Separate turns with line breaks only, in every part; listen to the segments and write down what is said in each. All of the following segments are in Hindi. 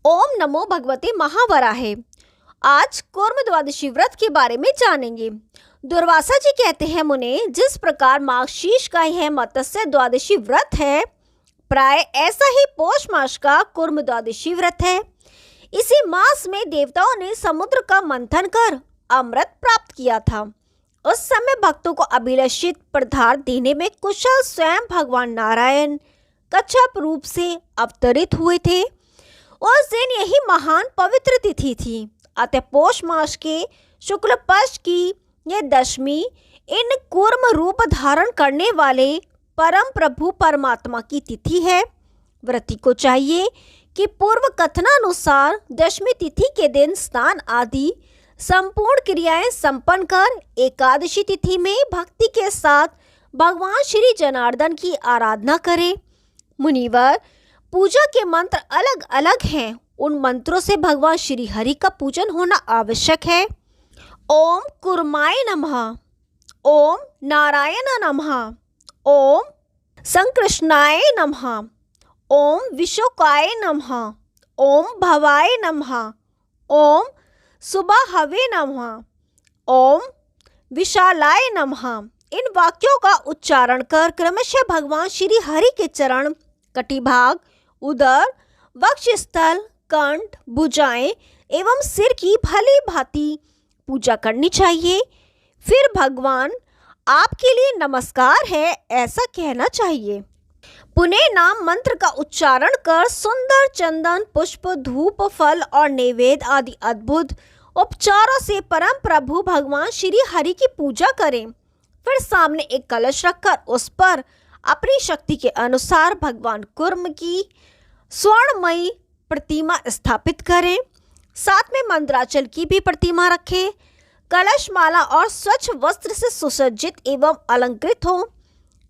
ओम नमो भगवते महावराहे। आज कूर्म द्वादशी व्रत के बारे में जानेंगे। दुर्वासा जी कहते हैं, मुने, जिस प्रकार मार्गशीर्ष का यह मत्स्य द्वादशी व्रत है, प्राय ऐसा ही पौष मास का कूर्म द्वादशी व्रत है। इसी मास में देवताओं ने समुद्र का मंथन कर अमृत प्राप्त किया था। उस समय भक्तों को अभिलषित पदार्थ देने में कुशल स्वयं भगवान नारायण कच्छप रूप से अवतरित हुए थे। उस दिन यही महान पवित्र तिथि थी। अतः पौष मास के शुक्ल पक्ष की यह दशमी इन कूर्म रूप धारण करने वाले परम प्रभु परमात्मा की तिथि है। व्रती को चाहिए कि पूर्व कथनानुसार दशमी तिथि के दिन स्नान आदि संपूर्ण क्रियाएं संपन्न कर एकादशी तिथि में भक्ति के साथ भगवान श्री जनार्दन की आराधना करें। मुनिवर, पूजा के मंत्र अलग अलग हैं। उन मंत्रों से भगवान श्री हरि का पूजन होना आवश्यक है। ओम कूर्माय नमः, ओम नारायण नमः, ओम संकृष्णाय नमः, ओम विशोकाय नमः, ओम भवाय नमः, ओम सुबाहवे नमः, ओम विशालाय नमः। इन वाक्यों का उच्चारण कर क्रमशः भगवान श्री हरि के चरण, कटिभाग, उदर, वक्षस्थल, कंठ, भुजाएं एवं सिर की भली भांति पूजा करनी चाहिए। फिर भगवान आपके लिए नमस्कार है ऐसा कहना चाहिए। पुनः नाम मंत्र का उच्चारण कर सुंदर चंदन, पुष्प, धूप, फल और नैवेद्य आदि अद्भुत उपचारों से परम प्रभु भगवान श्री हरि की पूजा करें। फिर सामने एक कलश रखकर उस पर अपनी शक्ति के अनुसार भगवान कूर्म की स्वर्णमयी प्रतिमा स्थापित करें। साथ में मंद्राचल की भी प्रतिमा रखें। कलश माला और स्वच्छ वस्त्र से सुसज्जित एवं अलंकृत हो।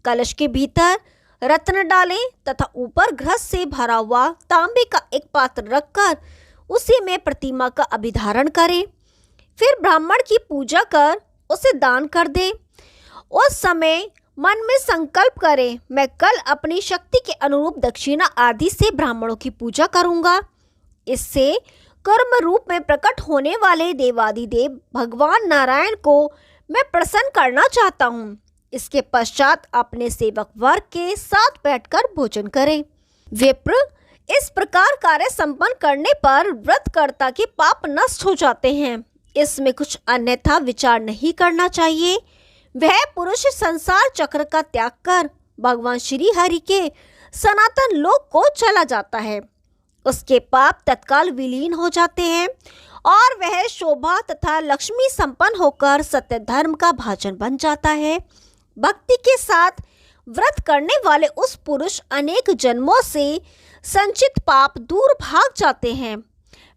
कलश के भीतर रत्न डालें तथा ऊपर घृत से भरा हुआ तांबे का एक पात्र रखकर उसी में प्रतिमा का अभिधारण करें। फिर ब्राह्मण की पूजा कर उसे दान कर दें। उस समय मन में संकल्प करें, मैं कल अपनी शक्ति के अनुरूप दक्षिणा आदि से ब्राह्मणों की पूजा करूंगा। इससे कर्म रूप में प्रकट होने वाले देवादिदेव भगवान नारायण को मैं प्रसन्न करना चाहता हूँ। इसके पश्चात अपने सेवक वर्ग के साथ बैठकर भोजन करें। विप्र, इस प्रकार कार्य संपन्न करने पर व्रतकर्ता के पाप नष्ट हो जाते हैं। इसमें कुछ अन्यथा विचार नहीं करना चाहिए। वह पुरुष संसार चक्र का त्याग कर भगवान श्री हरि के सनातन लोक को चला जाता है। उसके पाप तत्काल विलीन हो जाते हैं और वह शोभा तथा लक्ष्मी संपन्न होकर सत्य धर्म का भाजन बन जाता है। भक्ति के साथ व्रत करने वाले उस पुरुष अनेक जन्मों से संचित पाप दूर भाग जाते हैं।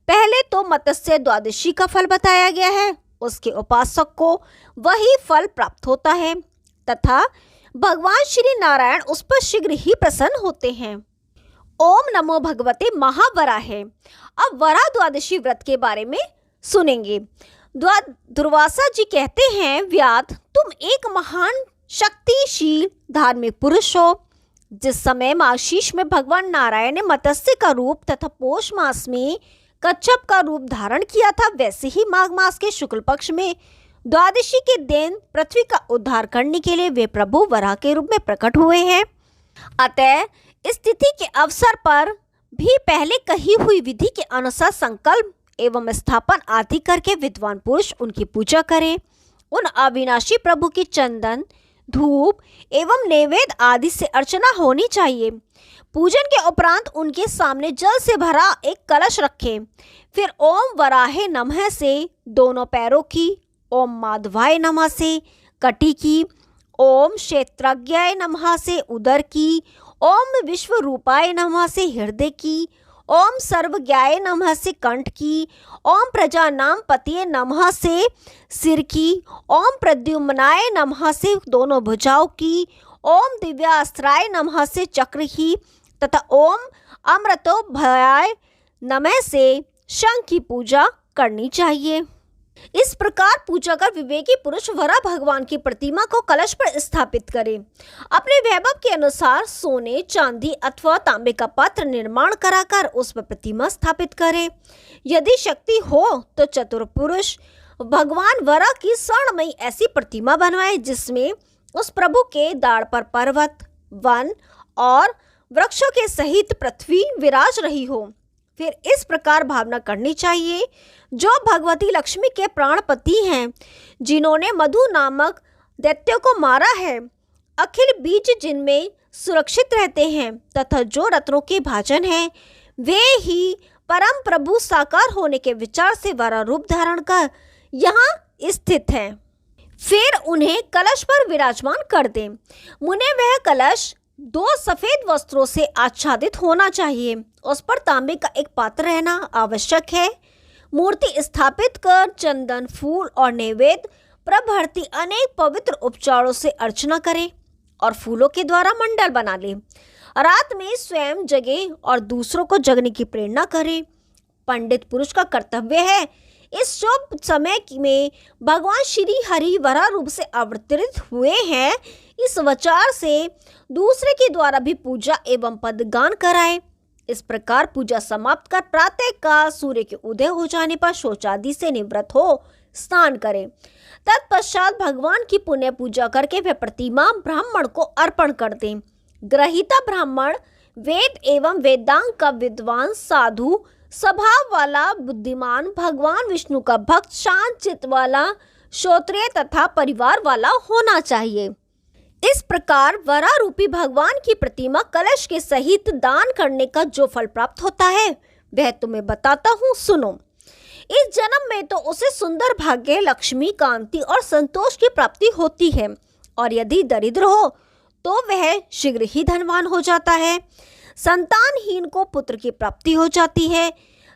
पहले तो मत्स्य द्वादशी का फल बताया गया है। उसके उपासक को वही फल प्राप्त होता है तथा भगवान श्री नारायण उस पर शीघ्र ही प्रसन्न होते हैं। ओम नमो भगवते महावराहे। अब वरा द्वादशी व्रत के बारे में सुनेंगे। दुर्वासा जी कहते हैं, व्याध, तुम एक महान शक्तिशील धार्मिक पुरुष हो। जिस समय मार्गशीर्ष में भगवान नारायण ने मत्स्य का रूप तथा पौष मास में कच्छप का रूप धारण किया था, वैसे ही माघ मास के शुक्ल पक्ष में द्वादशी के दिन पृथ्वी का उद्धार करने के लिए वे प्रभु वराह के रूप में प्रकट हुए हैं। अतः इस तिथि के अवसर पर भी पहले कही हुई विधि के अनुसार संकल्प एवं स्थापन आदि करके विद्वान पुरुष उनकी पूजा करें। उन अविनाशी प्रभु की चंदन, धूप एवं नैवेद्य आदि से अर्चना होनी चाहिए। पूजन के उपरांत उनके सामने जल से भरा एक कलश रखें। फिर ओम वराहे नमः से दोनों पैरों की, ओम माधवाय नमः से कटी की, ओम क्षेत्रज्ञाय नमः से उदर की, ओम विश्वरूपाय नमः से हृदय की, ओम सर्वज्ञाय नमः से कंठ की, ओम प्रजानाम पतिये नमः से सिर की, ओम प्रद्युम्नाय नमः से दोनों भुजाओं की, ओम दिव्यास्त्राय नमः से चक्र की तथा ओम अमृतो भयाय नमः से शंख की पूजा करनी चाहिए। इस प्रकार पूजा कर विवेकी पुरुष वरा भगवान की प्रतिमा को कलश पर स्थापित करे। अपने वैभव के अनुसार सोने, चांदी अथवा तांबे का पात्र निर्माण कराकर उस पर प्रतिमा स्थापित करे। यदि शक्ति हो तो चतुर पुरुष भगवान वरा की स्वर्णमयी ऐसी प्रतिमा बनवाए जिसमें उस प्रभु के दाढ़ पर पर्वत, वन और वृक्षों के सहित पृथ्वी विराज रही हो। फिर इस प्रकार भावना करनी चाहिए, जो भगवती लक्ष्मी के प्राणपति हैं, जिन्होंने मधु नामक दैत्य को मारा है, अखिल बीज जिनमें सुरक्षित रहते हैं तथा जो रत्नों के भाजन हैं, वे ही परम प्रभु साकार होने के विचार से वरा रूप धारण कर यहाँ स्थित हैं। फिर उन्हें कलश पर विराजमान कर दें। मुने वह कलश 2 सफेद वस्त्रों से आच्छादित होना चाहिए। उस पर तांबे का एक पात्र रहना आवश्यक है। मूर्ति स्थापित कर चंदन, फूल और नैवेद्य प्रभृति अनेक पवित्र उपचारों से अर्चना करें और फूलों के द्वारा मंडल बना ले। रात में स्वयं जगे और दूसरों को जगने की प्रेरणा करें। पंडित पुरुष का कर्तव्य है इस शुभ समय में भगवान श्री हरि वरा रूप से अवतरित हुए हैं, इस विचार से दूसरे के द्वारा भी पूजा एवं पदगान कराए। इस प्रकार पूजा समाप्त कर प्रातः काल सूर्य के उदय हो जाने पर शौचादि से निवृत्त हो स्नान करें। तत्पश्चात भगवान की पुण्य पूजा करके वह प्रतिमा ब्राह्मण को अर्पण कर दें। ग्रहीता ब्राह्मण वेद एवं वेदांग का विद्वान, साधु स्वभाव वाला, बुद्धिमान, भगवान विष्णु का भक्त, शांत चित्त वाला, श्रोत्रिय तथा परिवार वाला होना चाहिए। इस प्रकार वरा रूपी भगवान की प्रतिमा कलश के सहित दान करने का जो फल प्राप्त होता है वह तुम्हें बताता हूँ, सुनो। इस जन्म में तो उसे सुंदर भाग्य, लक्ष्मी, कांति और संतोष की प्राप्ति होती है, और यदि दरिद्र हो तो वह शीघ्र ही धनवान हो जाता है। संतानहीन को पुत्र की प्राप्ति हो जाती है।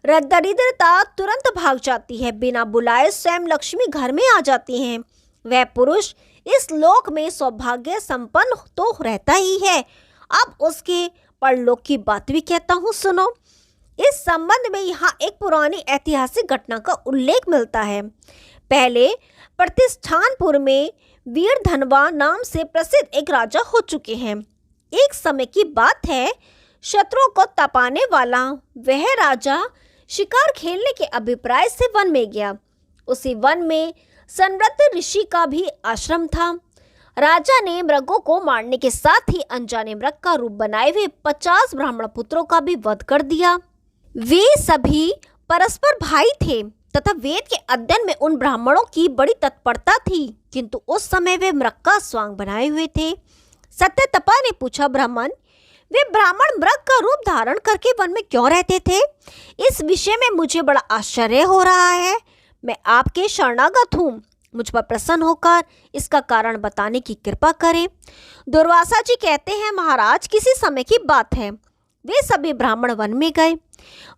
दरिद्रता तुरंत भाग जाती है। बिना बुलाए स्वयं लक्ष्मी घर में आ जाती हैं। वह पुरुष इस लोक में सौभाग्य संपन्न तो रहता ही है। अब उसके परलोक की बात भी कहता हूँ, सुनो। इस संबंध में यहाँ एक पुरानी ऐतिहासिक घटना का उल्लेख मिलता है। पहले प्रतिष्ठानपुर में वीर धनवा नाम से प्रसिद्ध एक राजा हो चुके हैं। एक समय की बात है, शत्रुओं को तपाने वाला वह राजा शिकार खेलने के अभिप्राय से वन में गया। उसी वन में संवृत ऋषि का भी आश्रम था। राजा ने मृगों को मारने के साथ ही अनजाने मृग का रूप बनाए हुए 50 ब्राह्मण पुत्रों का भी वध कर दिया। वे सभी परस्पर भाई थे तथा वेद के अध्ययन में उन ब्राह्मणों की बड़ी तत्परता थी, किंतु उस समय वे मृग का स्वांग बनाए हुए थे। सत्यतपा ने पूछा, ब्राह्मण, वे ब्राह्मण मृग का रूप धारण करके वन में क्यों रहते थे? इस विषय में मुझे बड़ा आश्चर्य हो रहा है। मैं आपके शरणागत हूँ, मुझ पर प्रसन्न होकर इसका कारण बताने की कृपा करें। दुर्वासा जी कहते हैं, महाराज, किसी समय की बात है, वे सभी ब्राह्मण वन में गए।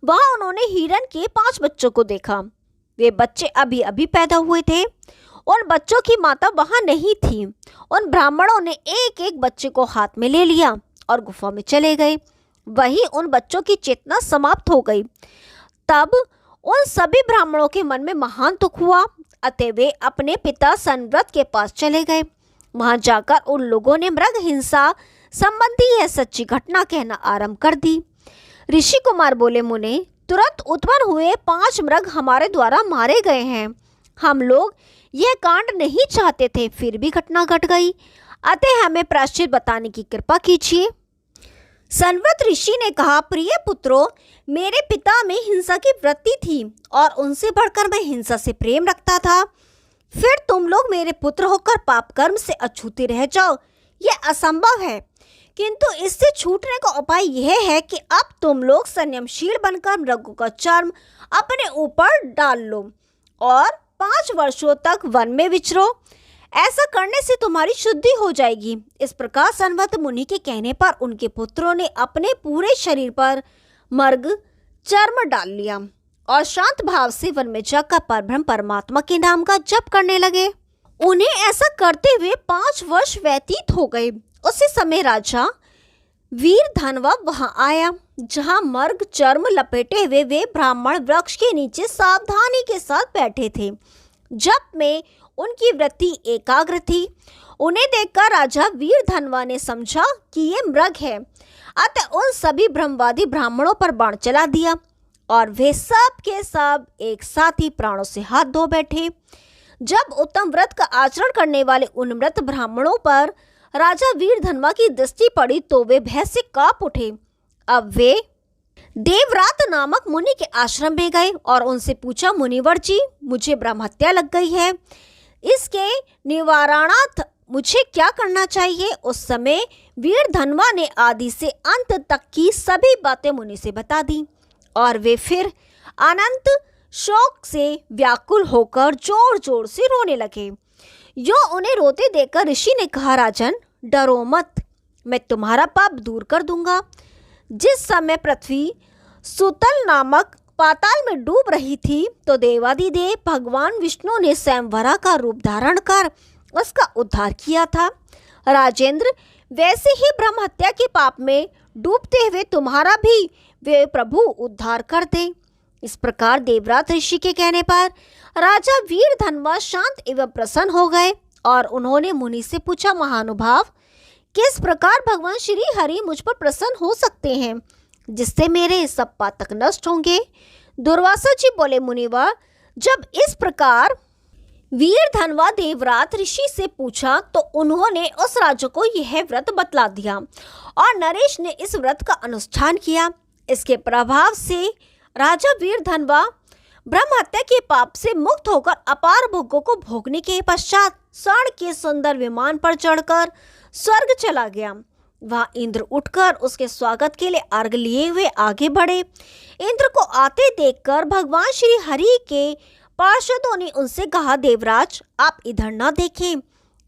वहां उन्होंने हिरण के 5 बच्चों को देखा। वे बच्चे अभी अभी पैदा हुए थे। उन बच्चों की माता वहां नहीं थी। उन ब्राह्मणों ने एक एक बच्चे को हाथ में ले लिया और गुफा में चले गए। वहीं उन बच्चों की चेतना समाप्त हो गई। तब उन सभी ब्राह्मणों के मन में महान दुख हुआ। अतः वे अपने पिता संवृत के पास चले गए। वहां जाकर उन लोगों ने मृग हिंसा संबंधी यह सच्ची घटना कहना आरंभ कर दी। ऋषि कुमार बोले, मुने, तुरंत उत्पन्न हुए 5 मृग हमारे द्वारा मारे गए हैं। हम लोग यह कांड नहीं चाहते थे, फिर भी घटना घट गई। अतः हमें प्रायश्चित बताने की कृपा कीजिए। संवृत ऋषि ने कहा, प्रिय पुत्रों, मेरे पिता में हिंसा की वृत्ति थी और उनसे बढ़कर मैं हिंसा से प्रेम रखता था। फिर तुम लोग मेरे पुत्र होकर पाप कर्म से अछूते रह जाओ, यह असंभव है। किंतु इससे छूटने का उपाय यह है कि अब तुम लोग संयमशील बनकर मृगों का चर्म अपने ऊपर डाल लो और 5 वर्षों तक वन में विचरो। ऐसा करने से तुम्हारी शुद्धि हो जाएगी। इस प्रकार संवत मुनि के कहने पर उनके पुत्रों ने अपने पूरे शरीर पर मृग चर्म डाल लिया और शांत भाव से वन में जाकर परब्रह्म परमात्मा के नाम का जप करने लगे। उन्हें ऐसा करते हुए 5 वर्ष व्यतीत हो गए। उसी समय राजा वीर धनवा वहां आया, जहां मृग चर्म लपेटे हुए वे ब्राह्मण वृक्ष के नीचे सावधानी के साथ बैठे थे। जप में उनकी वृत्ति एकाग्र थी। उन्हें देखकर राजा वीरधनवा ने समझा कि ये मृग है, अतः उन सभी ब्रह्मवादी ब्राह्मणों पर बाण चला दिया और वे सब के सब एक साथ ही प्राणों से हाथ धो बैठे। जब उत्तम व्रत का आचरण करने वाले उन मृत ब्राह्मणों पर राजा वीरधनवा की दृष्टि पड़ी तो वे भय से कांप उठे। अब वे देवव्रत नामक मुनि के आश्रम में गए और उनसे पूछा, मुनिवर जी, मुझे ब्रह्म हत्या लग गई है, इसके निवारणार्थ मुझे क्या करना चाहिए। उस समय वीरधनवा ने आदि से अंत तक की सभी बातें मुनि से बता दी और वे फिर अनंत शोक से व्याकुल होकर जोर जोर से रोने लगे। यो उन्हें रोते देखकर ऋषि ने कहा, राजन डरो मत, मैं तुम्हारा पाप दूर कर दूंगा। जिस समय पृथ्वी सुतल नामक पाताल में डूब रही थी तो देवादिदेव भगवान विष्णु ने स्वयंवरा का रूप धारण कर उसका उद्धार किया था। राजेंद्र, वैसे ही ब्रह्म हत्या के पाप में डूबते हुए तुम्हारा भी वे प्रभु उद्धार कर दे। इस प्रकार देवव्रत ऋषि के कहने पर राजा वीरधनवा शांत एवं प्रसन्न हो गए और उन्होंने मुनि से पूछा, महानुभाव, किस प्रकार भगवान श्री हरि मुझ पर प्रसन्न हो सकते हैं जिससे मेरे सब पातक नष्ट होंगे। दुर्वासा जी बोले, मुनिवर, जब इस प्रकार वीरधनवा देवव्रत ऋषि से पूछा तो उन्होंने उस राजा को यह व्रत बतला दिया और नरेश ने इस व्रत का अनुष्ठान किया। इसके प्रभाव से राजा वीरधनवा ब्रह्म हत्या के पाप से मुक्त होकर अपार भोगों को भोगने के पश्चात स्वर्ण के सुंदर विमान पर चढ़कर स्वर्ग चला गया। वहाँ इंद्र उठकर उसके स्वागत के लिए अर्घ लिए हुए आगे बढ़े। इंद्र को आते देखकर भगवान श्री हरि के पार्षदों ने उनसे कहा, देवराज, आप इधर न देखें,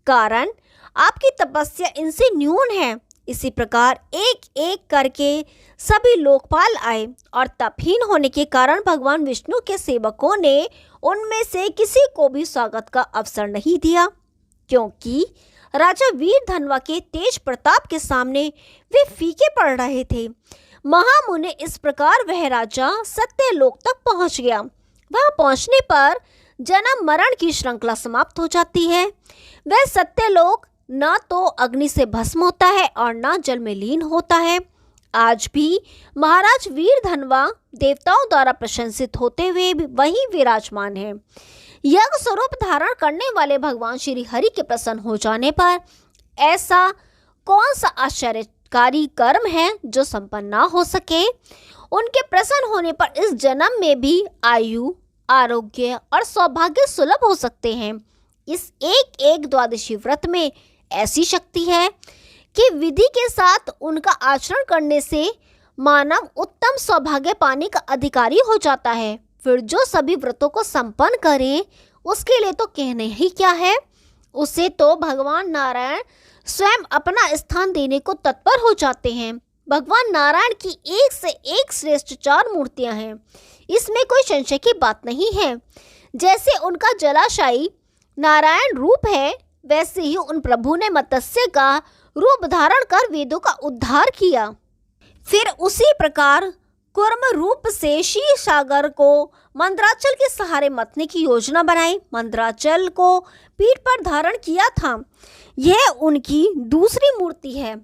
कारण आपकी तपस्या इनसे न्यून है। इसी प्रकार एक एक करके सभी लोकपाल आए और तपहीन होने के कारण भगवान विष्णु के सेवकों ने उनमें से किसी को भी स्वागत का अवसर नहीं दिया, क्योंकि राजा वीरधनवा के तेज प्रताप के सामने वे फीके पड़ रहे थे। महामुनि इस प्रकार वह राजा सत्यलोक तक पहुंच गया। वहां पहुंचने पर जन्म मरण की श्रृंखला समाप्त हो जाती है। वह सत्यलोक न तो अग्नि से भस्म होता है और न जल में लीन होता है। आज भी महाराज वीरधनवा देवताओं द्वारा प्रशंसित होते हुए भी वहीं विराजमान है। यज्ञ स्वरूप धारण करने वाले भगवान श्री हरि के प्रसन्न हो जाने पर ऐसा कौन सा आश्चर्यकारी कर्म है जो संपन्न ना हो सके। उनके प्रसन्न होने पर इस जन्म में भी आयु, आरोग्य और सौभाग्य सुलभ हो सकते हैं। इस एक एक द्वादशी व्रत में ऐसी शक्ति है कि विधि के साथ उनका आचरण करने से मानव उत्तम सौभाग्य पाने का अधिकारी हो जाता है। फिर जो सभी व्रतों को संपन्न करे उसके लिए तो कहने ही क्या है, उसे तो भगवान नारायण स्वयं अपना स्थान देने को तत्पर हो जाते हैं। भगवान नारायण की एक से एक श्रेष्ठ 4 मूर्तियां हैं, इसमें कोई संशय की बात नहीं है। जैसे उनका जलाशायी नारायण रूप है, वैसे ही उन प्रभु ने मत्स्य का रूप धारण कर वेदों का उद्धार किया। फिर उसी प्रकार कूर्म रूप से क्षीर सागर को मंदराचल के सहारे मतने की योजना बनाई। मंदराचल को पीठ पर धारण किया था। यह उनकी दूसरी मूर्ति है।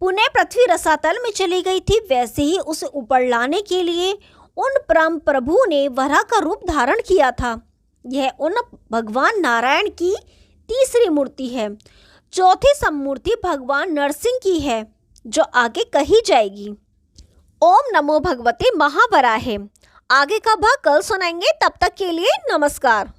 पुनः पृथ्वी रसातल में चली गई थी, वैसे ही उसे ऊपर लाने के लिए उन परम प्रभु ने वराह का रूप धारण किया था। यह उन भगवान नारायण की तीसरी मूर्ति है। चौथी सम्मूर्ति भगवान नरसिंह की है, जो आगे कही जाएगी। ओम नमो भगवते महावराहे। आगे का भाग कल सुनाएंगे। तब तक के लिए नमस्कार।